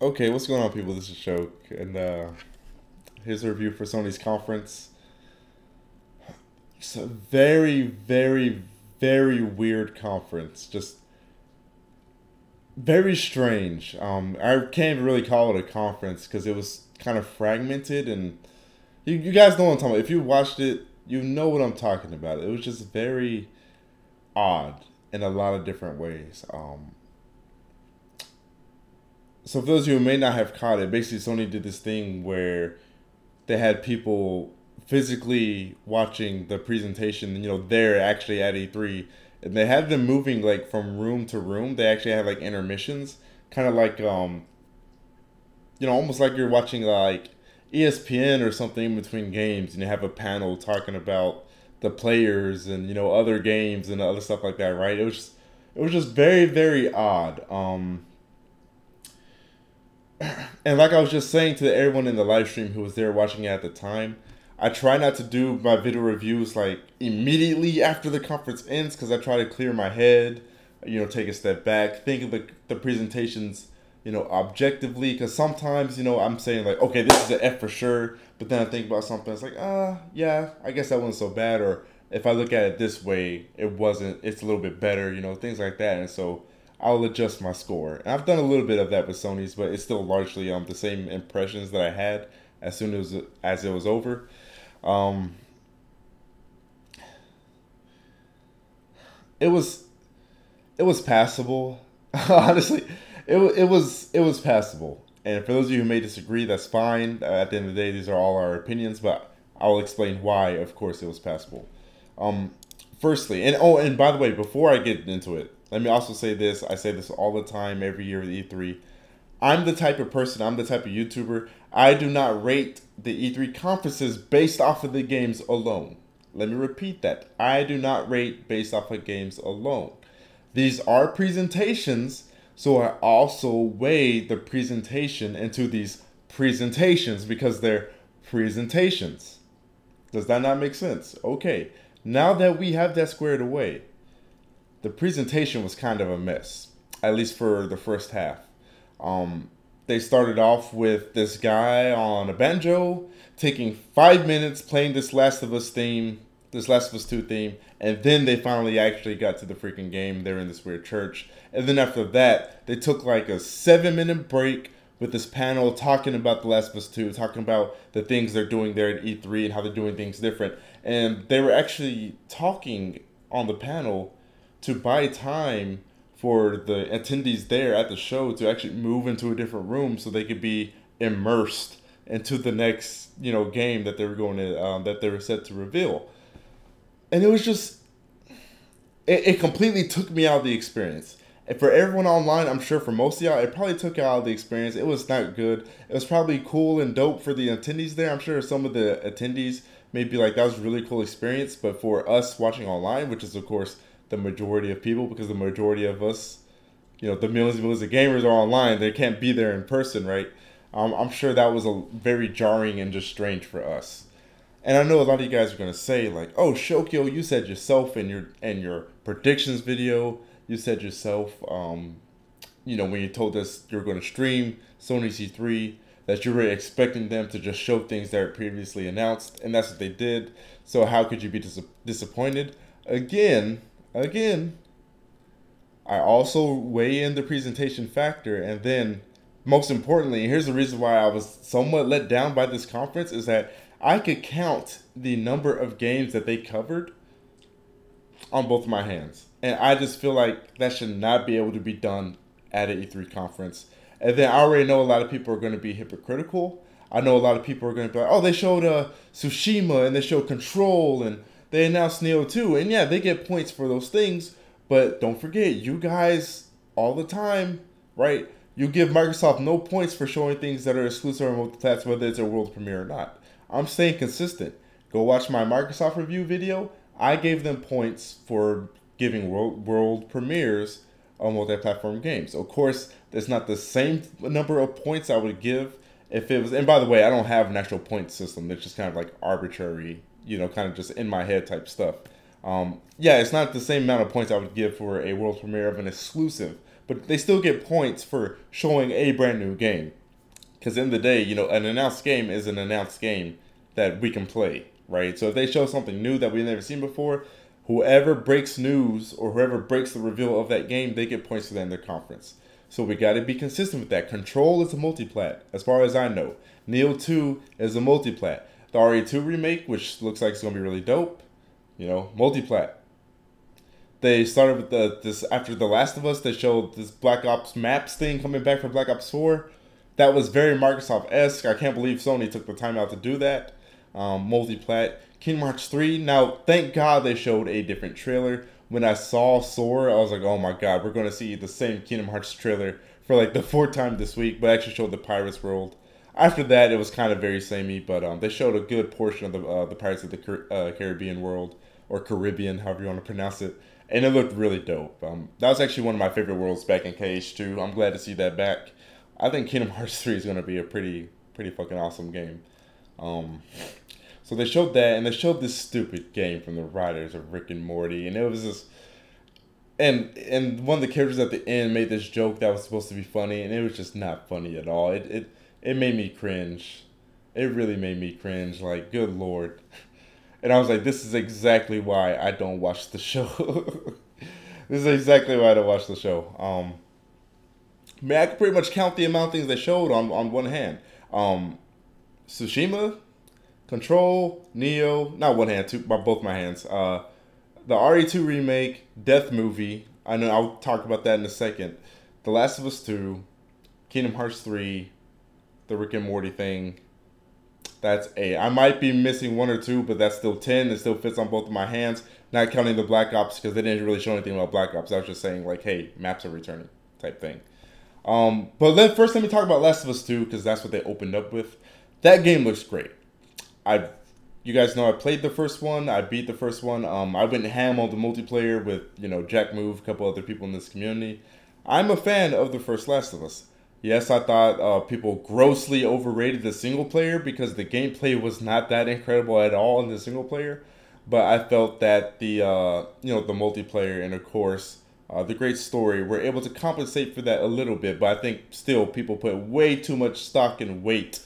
Okay, what's going on, people? This is Shok, and here's a review for Sony's conference. It's a very, very, very weird conference. Just very strange. I can't even really call it a conference because it was kind of fragmented, and you guys know what I'm talking about. If you watched it, you know what I'm talking about. It was just very odd in a lot of different ways. So for those of you who may not have caught it, basically Sony did this thing where they had people physically watching the presentation, there actually at E3, and they had them moving like from room to room. They actually had like intermissions, kind of like almost like you're watching like ESPN or something in between games, and you have a panel talking about the players and other games and other stuff like that, right? It was just very, very odd. And like I was just saying to everyone in the live stream who was there watching it at the time, I try not to do my video reviews like immediately after the conference ends because I try to clear my head, take a step back, think of the presentations, objectively. Because sometimes, I'm saying like, okay, this is an F for sure, but then I think about something, it's like, yeah, I guess that wasn't so bad. Or if I look at it this way, it wasn't. It's a little bit better, things like that. And so I'll adjust my score. And I've done a little bit of that with Sony's, but it's still largely the same impressions that I had as soon as it was over. Um, it was it was passable. Honestly, it was passable. And for those of you who may disagree, that's fine. At the end of the day, these are all our opinions, but I will explain why. Of course, it was passable. Um, Firstly, and by the way, before I get into it, let me also say this. I say this all the time, every year at E3. I'm the type of person, I'm the type of YouTuber, I do not rate the E3 conferences based off of the games alone. Let me repeat that. I do not rate based off of games alone. These are presentations, so I also weigh the presentation into these presentations because they're presentations. Does that not make sense? Okay, now that we have that squared away, the presentation was kind of a mess, at least for the first half. They started off with this guy on a banjo taking 5 minutes playing this Last of Us theme, this Last of Us 2 theme, and then they finally actually got to the freaking game. They're in this weird church. And then after that, they took like a 7 minute break with this panel talking about the Last of Us 2, talking about the things they're doing there at E3 and how they're doing things different. And they were actually talking on the panel to buy time for the attendees there at the show to actually move into a different room so they could be immersed into the next game that they were going to that they were set to reveal. And it was just it completely took me out of the experience. And for everyone online, I'm sure for most of y'all, it probably took you out of the experience. It was not good. It was probably cool and dope for the attendees there. I'm sure some of the attendees may be like, that was a really cool experience. But for us watching online, which is, of course, the majority of people, because the majority of us, the millions and millions of gamers are online. They can't be there in person, right? I'm sure that was a very jarring and just strange for us. And I know a lot of you guys are gonna say like, "Oh, Shokio, you said yourself in your predictions video, you said yourself, when you told us you were going to stream Sony C3, that you were expecting them to just show things that were previously announced, and that's what they did. So how could you be disappointed?" Again, I also weigh in the presentation factor, and then most importantly, here's the reason why I was somewhat let down by this conference is that I could count the number of games that they covered on both of my hands. And I just feel like that should not be able to be done at an E3 conference. And then I already know a lot of people are going to be hypocritical. I know a lot of people are going to be like, oh, they showed Tsushima and they showed Control and they announced Neo 2. And yeah, they get points for those things. But don't forget, you guys, all the time, right? You give Microsoft no points for showing things that are exclusive on multi-platform, whether it's a world premiere or not. I'm staying consistent. Go watch my Microsoft review video. I gave them points for giving world premieres on multi-platform games. Of course, there's not the same number of points I would give if it was. And by the way, I don't have an actual point system. It's just kind of like arbitrary, kind of just in my head type stuff. Yeah, it's not the same amount of points I would give for a world premiere of an exclusive, but they still get points for showing a brand new game. Because in the day, you know, an announced game is an announced game that we can play, right? So if they show something new that we've never seen before, whoever breaks news or whoever breaks the reveal of that game, they get points for that in their conference. So we got to be consistent with that. Control is a multiplat, as far as I know. Neo 2 is a multiplat. The RE2 remake, which looks like it's going to be really dope, you know, multiplat. They started with this after The Last of Us. They showed this Black Ops maps thing coming back for Black Ops 4. That was very Microsoft-esque. I can't believe Sony took the time out to do that. Multiplat. Kingdom Hearts 3. Now, thank God they showed a different trailer. When I saw Sora, I was like, oh my God, we're going to see the same Kingdom Hearts trailer for like the 4th time this week, but actually showed the Pirates World. After that, it was kind of very samey, but they showed a good portion of the Pirates of the Caribbean world, or Caribbean, however you want to pronounce it, and it looked really dope. That was actually one of my favorite worlds back in KH2. I'm glad to see that back. I think Kingdom Hearts 3 is going to be a pretty fucking awesome game. So they showed that, and they showed this stupid game from the writers of Rick and Morty, and it was just, and one of the characters at the end made this joke that was supposed to be funny, and it was just not funny at all. It made me cringe. It really made me cringe. Like, good Lord. And I was like, this is exactly why I don't watch the show. This is exactly why I don't watch the show. Man, I could pretty much count the amount of things they showed on one hand. Tsushima, Control, Neo, not one hand, by both my hands. The RE2 remake, Death Movie. I know I'll talk about that in a second. The Last of Us 2, Kingdom Hearts 3, the Rick and Morty thing. That's 8. I might be missing 1 or 2, but that's still 10. It still fits on both of my hands. Not counting the Black Ops, because they didn't really show anything about Black Ops. I was just saying, like, hey, maps are returning type thing. But then first let me talk about Last of Us 2, because that's what they opened up with. That game looks great. You guys know I played the first one. I beat the first one. I went ham on the multiplayer with, you know, Jack Move, a couple other people in this community. I'm a fan of the first Last of Us. Yes, I thought people grossly overrated the single player because the gameplay was not that incredible at all in the single player. But I felt that the the multiplayer and of course the great story were able to compensate for that a little bit. But I think still people put way too much stock and weight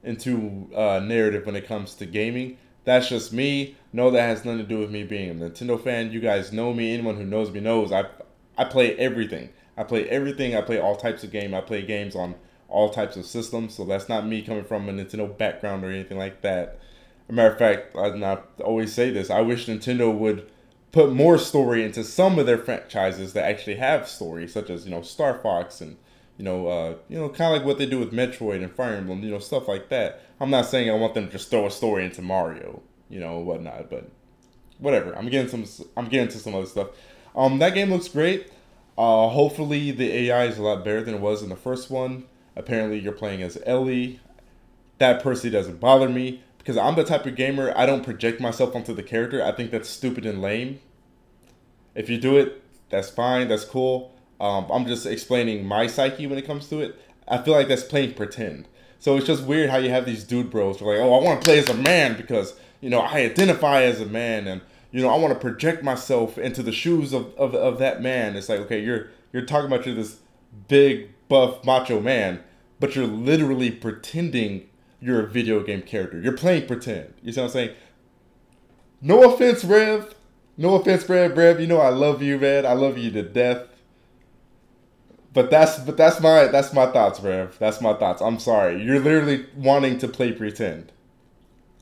into narrative when it comes to gaming. That's just me. No, that has nothing to do with me being a Nintendo fan. You guys know me. Anyone who knows me knows I play everything. I play everything. I play all types of games. I play games on all types of systems. So that's not me coming from a Nintendo background or anything like that. As a matter of fact, I always say this. I wish Nintendo would put more story into some of their franchises that actually have story, such as, Star Fox and, kind of like what they do with Metroid and Fire Emblem, stuff like that. I'm not saying I want them to just throw a story into Mario, whatnot, but whatever. I'm getting to some other stuff. That game looks great. Hopefully the AI is a lot better than it was in the first one. Apparently you're playing as Ellie. That personally doesn't bother me because I'm the type of gamer, I don't project myself onto the character. I think that's stupid and lame. If you do it, that's fine, that's cool. I'm just explaining my psyche when it comes to it. I feel like that's playing pretend. So it's just weird how you have these dude bros who are like, oh, I want to play as a man because, I identify as a man and I want to project myself into the shoes of that man. It's like, okay, you're talking about you're this big, buff, macho man, but you're literally pretending you're a video game character. You're playing pretend. You see what I'm saying? No offense, Rev. No offense, Rev. I love you, man. I love you to death. But that's my thoughts, Rev. That's my thoughts. I'm sorry. You're literally wanting to play pretend.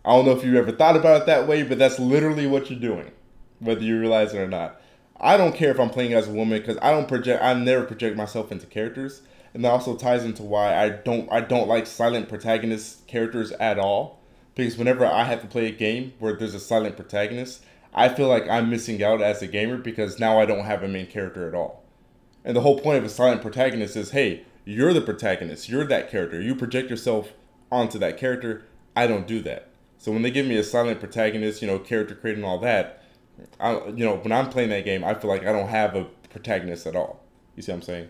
I don't know if you ever thought about it that way, but that's literally what you're doing, whether you realize it or not. I don't care if I'm playing as a woman because I never project myself into characters, and that also ties into why I don't like silent protagonist characters at all. Because whenever I have to play a game where there's a silent protagonist, I feel like I'm missing out as a gamer because now I don't have a main character at all. And the whole point of a silent protagonist is, hey, you're the protagonist, you're that character, you project yourself onto that character. I don't do that. So when they give me a silent protagonist, character creating all that, when I'm playing that game, I feel like I don't have a protagonist at all. You see what I'm saying?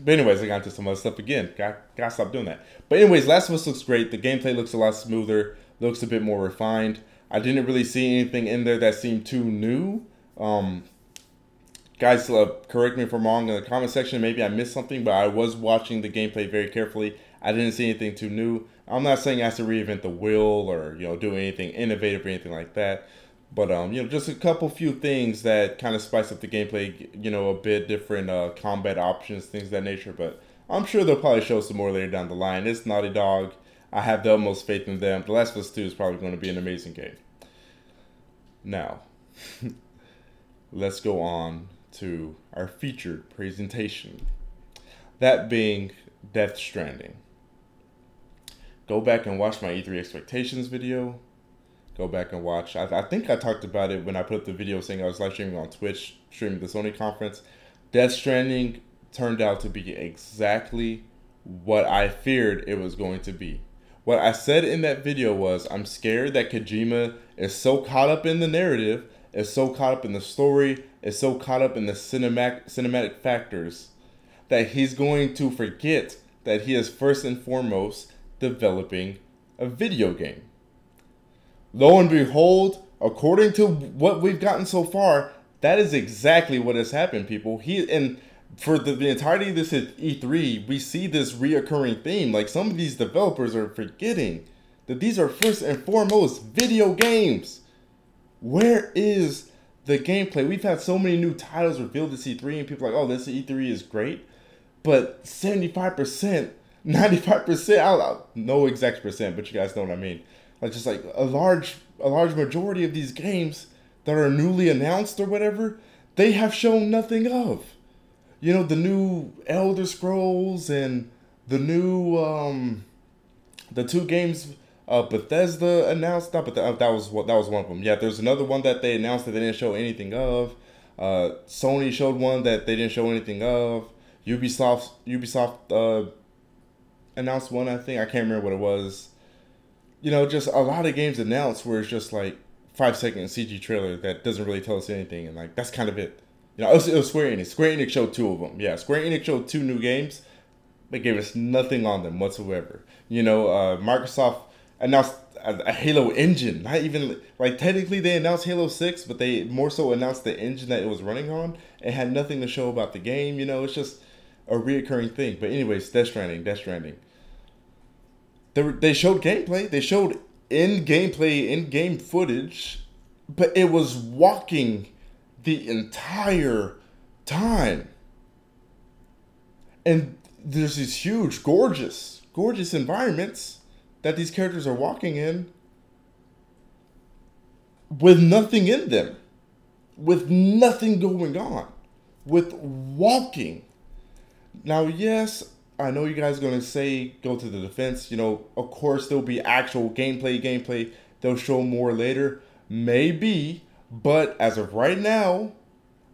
But anyways, I got into some other stuff again. Gotta stop doing that. But anyways, Last of Us looks great. The gameplay looks a lot smoother. Looks a bit more refined. I didn't really see anything in there that seemed too new. Guys, correct me if I'm wrong in the comment section. Maybe I missed something, but I was watching the gameplay very carefully. I didn't see anything too new. I'm not saying I have to reinvent the wheel or do anything innovative or anything like that. But just a couple few things that kind of spice up the gameplay. A bit different combat options, things of that nature. But I'm sure they'll probably show some more later down the line. It's Naughty Dog. I have the utmost faith in them. The Last of Us 2 is probably going to be an amazing game. Now, let's go on to our featured presentation. That being Death Stranding. Go back and watch my E3 expectations video. Go back and watch. I think I talked about it when I put up the video saying I was live streaming on Twitch, streaming the Sony conference. Death Stranding turned out to be exactly what I feared it was going to be. What I said in that video was, I'm scared that Kojima is so caught up in the narrative, is so caught up in the story, is so caught up in the cinematic factors, that he's going to forget that he is first and foremost developing a video game. Lo and behold, according to what we've gotten so far, that is exactly what has happened, people. And for the entirety of this E3, we see this reoccurring theme. Like, some of these developers are forgetting that these are first and foremost video games. Where is the gameplay? We've had so many new titles revealed this E3, and people are like, oh, this E3 is great. But 75%, 95%, I don't know exact percent, but you guys know what I mean. Like, just like a large majority of these games that are newly announced or whatever, they have shown nothing of. The new Elder Scrolls and the new the two games Bethesda announced. Not Bethesda, that was one of them. Yeah, there's another one that they announced that they didn't show anything of. Sony showed one that they didn't show anything of. Ubisoft announced one, I think. I can't remember what it was. Just a lot of games announced where it's just like 5-second CG trailer that doesn't really tell us anything, and like that's kind of it. It was Square Enix. Square Enix showed 2 of them. Yeah, Square Enix showed 2 new games. They gave us nothing on them whatsoever. Microsoft announced a Halo engine. Not even, like, technically they announced Halo 6, but they more so announced the engine that it was running on. It had nothing to show about the game. It's just a reoccurring thing. But anyways, Death Stranding. They showed gameplay. They showed in-game footage, but it was walking the entire time. And there's these huge, gorgeous environments that these characters are walking in with nothing in them, with nothing going on, with walking. Now, yes, I know you guys are going to say, go to the defense, of course there'll be actual gameplay. They'll show more later. Maybe. But as of right now,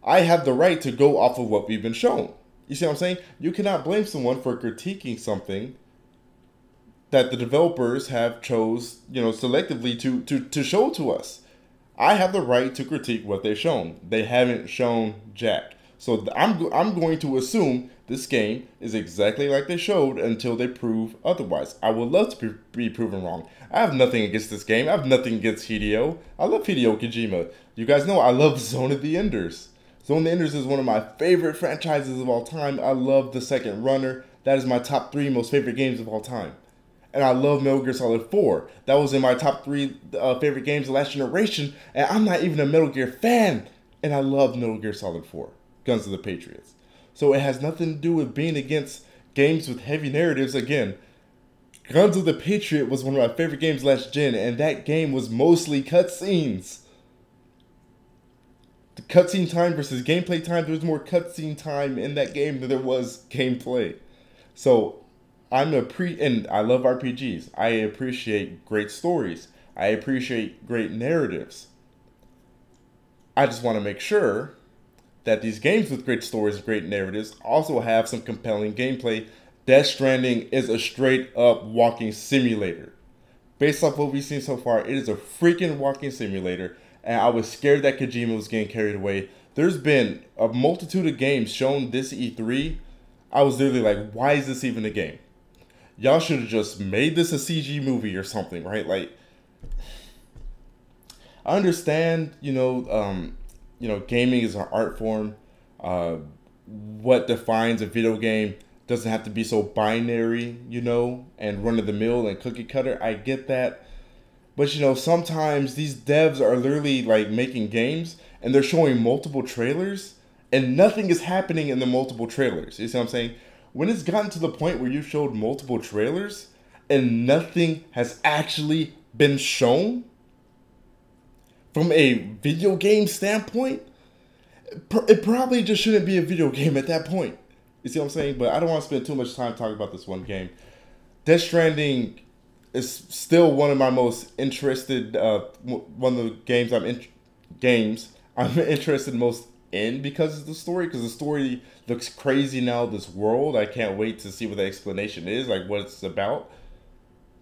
I have the right to go off of what we've been shown. You see what I'm saying? You cannot blame someone for critiquing something that the developers have chose, selectively to show to us. I have the right to critique what they've shown. They haven't shown jack. So I'm going to assume this game is exactly like they showed until they prove otherwise. I would love to be proven wrong. I have nothing against this game. I have nothing against Hideo. I love Hideo Kojima. You guys know I love Zone of the Enders. Zone of the Enders is one of my favorite franchises of all time. I love The Second Runner. That is my top 3 most favorite games of all time. And I love Metal Gear Solid 4. That was in my top 3 favorite games of last generation. And I'm not even a Metal Gear fan. And I love Metal Gear Solid 4. Guns of the Patriots. So it has nothing to do with being against games with heavy narratives. Again, Guns of the Patriot was one of my favorite games last gen, and that game was mostly cutscenes. The cutscene time versus gameplay time, there was more cutscene time in that game than there was gameplay. So and I love RPGs. I appreciate great stories. I appreciate great narratives. I just want to make sure that these games with great stories and great narratives also have some compelling gameplay. Death Stranding is a straight up walking simulator. Based off what we've seen so far, it is a freaking walking simulator, and I was scared that Kojima was getting carried away. There's been a multitude of games shown this E3. I was literally like, why is this even a game? Y'all should have just made this a CG movie or something, right? Like, I understand, gaming is an art form. Uh, what defines a video game doesn't have to be so binary, you know, and run of the mill and cookie cutter. I get that. But you know, sometimes these devs are literally like making games and they're showing multiple trailers and nothing is happening in the multiple trailers. You see what I'm saying? When it's gotten to the point where you showed multiple trailers and nothing has actually been shown from a video game standpoint, it probably just shouldn't be a video game at that point. You see what I'm saying? But I don't want to spend too much time talking about this one game. Death Stranding is still one of my most interested, one of the games I'm interested most in because of the story. Because the story looks crazy now. This world, I can't wait to see what the explanation is, like what it's about.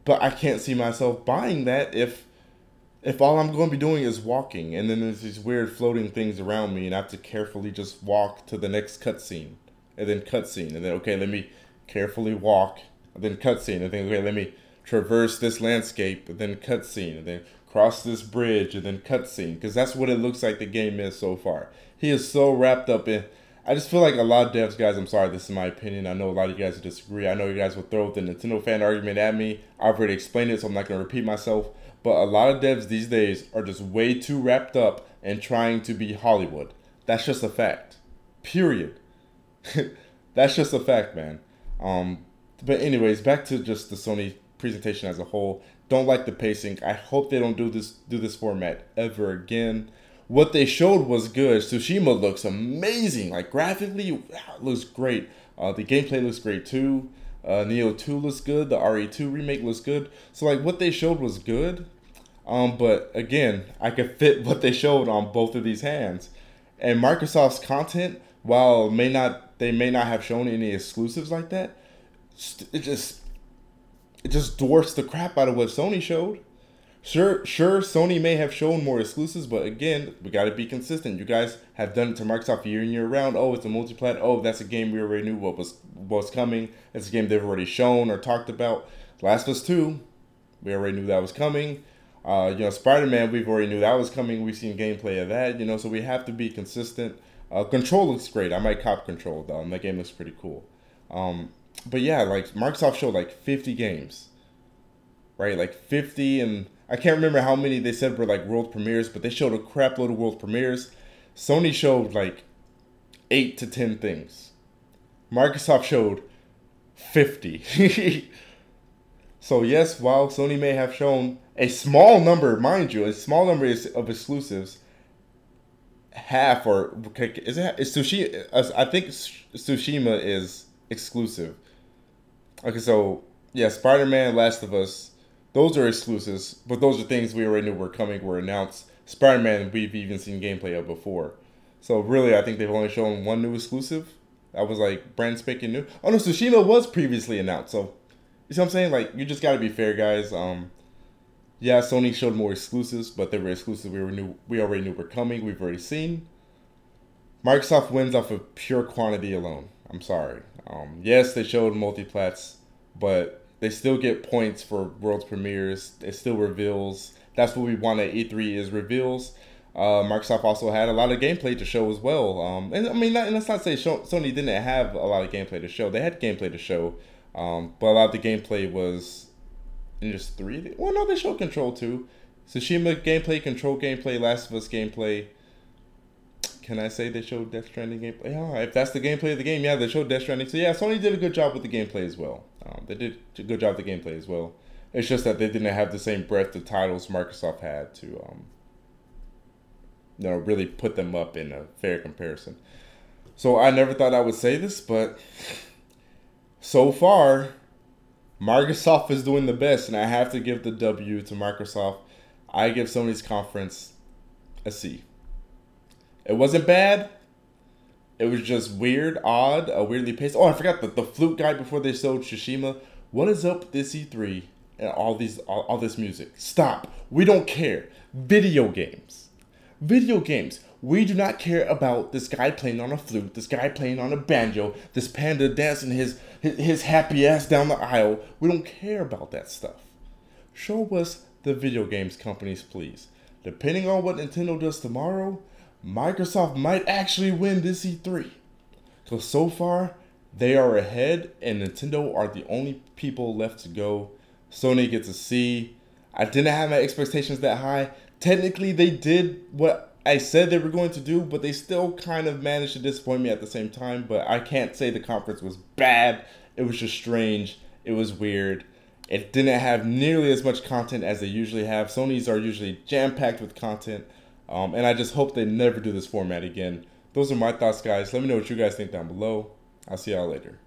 But I can't see myself buying that if all I'm going to be doing is walking, and then there's these weird floating things around me, and I have to carefully just walk to the next cutscene, and then cutscene, and then okay, let me carefully walk, and then cutscene, and then okay, let me traverse this landscape, and then cutscene, and then cross this bridge, and then cutscene, because that's what it looks like the game is so far. He is so wrapped up in. I just feel like a lot of devs, guys, I'm sorry, this is my opinion. I know a lot of you guys will disagree. I know you guys will throw the Nintendo fan argument at me. I've already explained it, so I'm not going to repeat myself. But a lot of devs these days are just way too wrapped up and trying to be Hollywood. That's just a fact. Period. That's just a fact, man. But anyways, back to just the Sony presentation as a whole. Don't like the pacing. I hope they don't do this format ever again. What they showed was good. Tsushima looks amazing. Like graphically, it looks great. The gameplay looks great too. Neo 2 looks good. The RE2 remake looks good. So like what they showed was good. But again, I could fit what they showed on both of these hands. And Microsoft's content, while they may not have shown any exclusives like that, it just dwarfs the crap out of what Sony showed. Sure, Sony may have shown more exclusives, but again, we got to be consistent. You guys have done it to Microsoft year in, year round. Oh, it's a multi-plat. Oh, that's a game we already knew what was coming. It's a game they've already shown or talked about. Last of Us 2, we already knew that was coming. Spider-Man, we've already knew that was coming. We've seen gameplay of that, so we have to be consistent. Control looks great. I might cop Control, though. That game looks pretty cool. But yeah, like Microsoft showed like 50 games, right? Like 50, and I can't remember how many they said were like world premieres, but they showed a crap load of world premieres. Sony showed like 8 to 10 things. Microsoft showed 50. So yes, while Sony may have shown a small number, mind you, a small number of exclusives, half or is Tsushima? I think Tsushima is exclusive. Okay, so yeah, Spider-Man, Last of Us. Those are exclusives, but those are things we already knew were coming, were announced. Spider-Man, we've even seen gameplay of before. So really, I think they've only shown one new exclusive. That was like brand spanking new. Oh no, Tsushima was previously announced. So, you see what I'm saying? Like, you just gotta be fair, guys. Yeah, Sony showed more exclusives, but they were exclusives we already knew were coming. We've already seen. Microsoft wins off of pure quantity alone. I'm sorry. Yes, they showed multiplats, but they still get points for world premieres. It still reveals. That's what we want at E3 is reveals. Microsoft also had a lot of gameplay to show as well. And I mean, let's not say Sony didn't have a lot of gameplay to show. They had gameplay to show, but a lot of the gameplay was in just 3. Well, no, they showed Control too. Tsushima gameplay, Control gameplay, Last of Us gameplay. Can I say they showed Death Stranding gameplay? Yeah, if that's the gameplay of the game, yeah, they showed Death Stranding. So yeah, Sony did a good job with the gameplay as well. They did a good job with the gameplay as well. It's just that they didn't have the same breadth of titles Microsoft had to, really put them up in a fair comparison. So I never thought I would say this, but so far, Microsoft is doing the best, and I have to give the W to Microsoft. I give Sony's conference a C. It wasn't bad. It was just weird, odd, weirdly paced. Oh, I forgot the flute guy before they showed Tsushima. What is up with this E3 and all this music? Stop. We don't care. Video games. Video games. We do not care about this guy playing on a flute, this guy playing on a banjo, this panda dancing his happy ass down the aisle. We don't care about that stuff. Show us the video games companies, please. Depending on what Nintendo does tomorrow, Microsoft might actually win this E3. Because so far, they are ahead, and Nintendo are the only people left to go. Sony gets a C. I didn't have my expectations that high. Technically, they did what I said they were going to do, but they still kind of managed to disappoint me at the same time. But I can't say the conference was bad. It was just strange. It was weird. It didn't have nearly as much content as they usually have. Sony's are usually jam-packed with content. And I just hope they never do this format again. Those are my thoughts, guys. Let me know what you guys think down below. I'll see y'all later.